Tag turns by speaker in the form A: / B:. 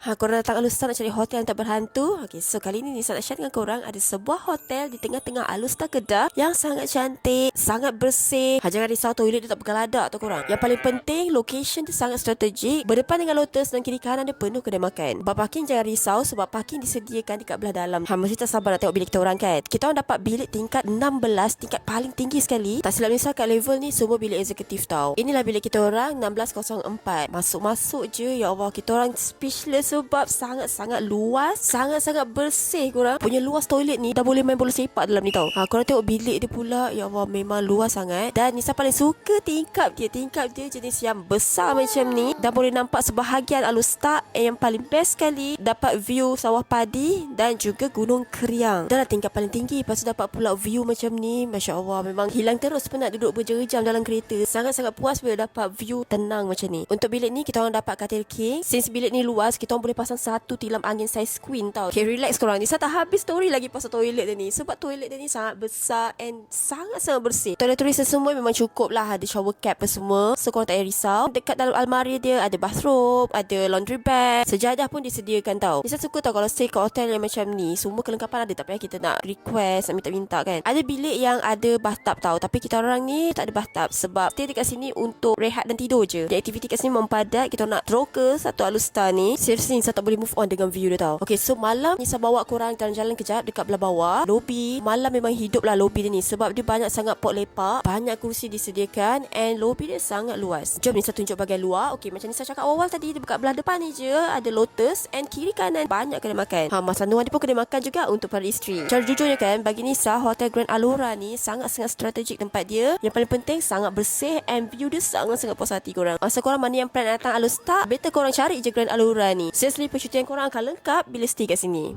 A: Korang datang Alustar nak cari hotel yang tak berhantu? Okay, so kali ni Nisa nak share dengan korang ada sebuah hotel di tengah-tengah Alustar Kedah yang sangat cantik, sangat bersih. Jangan risau toilet dia tak bergeladak tu korang. Yang paling penting, location dia sangat strategik. Berdepan dengan Lotus dan kiri kanan dia penuh kedai makan. Bab parking jangan risau sebab parking disediakan dekat belah dalam. Mesti tak sabar nak tengok bilik kita orang kan. Kita orang dapat bilik tingkat 16, tingkat paling tinggi sekali. Tak silap Nisa kat level ni semua bilik eksekutif tau. Inilah bilik kita orang 1604. Masuk-masuk je, ya Allah, kita orang speechless sebab sangat-sangat luas, sangat-sangat bersih korang. Punya luas toilet ni dah boleh main bola sepak dalam ni tau. Korang tengok bilik dia pula, ya Allah, memang luas sangat. Dan Nisa paling suka tingkap dia jenis yang besar macam ni. Dah boleh nampak sebahagian Alustar. Yang paling best sekali, dapat view sawah padi dan juga Gunung Keriang. Dah lah tingkap paling tinggi, lepas tu dapat pula view macam ni. Masya Allah, memang hilang terus penat duduk berjam-jam dalam kereta. Sangat-sangat puas bila dapat view tenang macam ni. Untuk bilik ni kita orang dapat katil king. Since bilik ni luas, kita orang boleh pasang satu tilam angin size queen tau. Okay, relax korang. Nisa tak habis story lagi pasal toilet dia ni. Sebab toilet dia ni sangat besar and sangat-sangat bersih. Toilet semua memang cukup lah. Ada shower cap semua. So korang tak payah risau. Dekat dalam almari dia ada bathrobe, ada laundry bag, sejadah pun disediakan tau. Nisa suka tau kalau stay kat hotel yang macam ni. Semua kelengkapan ada. Tak payah kita nak request, nak minta-minta kan. Ada bilik yang ada bathtub tau. Tapi kita orang ni tak ada bathtub. Sebab stay dekat sini untuk rehat dan tidur je. Jadi aktiviti kat sini mempadat. Kita nak throw ke satu Alustar ni. Seriously Nisa tak boleh move on dengan view dia tau. Okay, so malam Nisa bawa korang jalan-jalan kejap dekat belah bawah lobby. Malam memang hidup lah lobby dia ni. Sebab dia banyak sangat pot lepak, banyak kursi disediakan, and lobby dia sangat luas. Jom Nisa tunjuk bahagian luar. Okay, macam Nisa cakap awal tadi, dekat belah depan ni je ada Lotus, and kiri kanan banyak kedai makan. Masa Nuan dia pun kedai makan juga untuk para isteri. Cara jujurnya kan, bagi Nisa, Hotel Grand Alora ni sangat-sangat strategik tempat dia. Yang paling penting sangat bersih, and view dia sangat-sangat puas hati korang. Masa korang mana yang plan datang Alustar, better korang cari je Grand Alora ni. Seriously, percutian korang akan lengkap bila stay kat sini.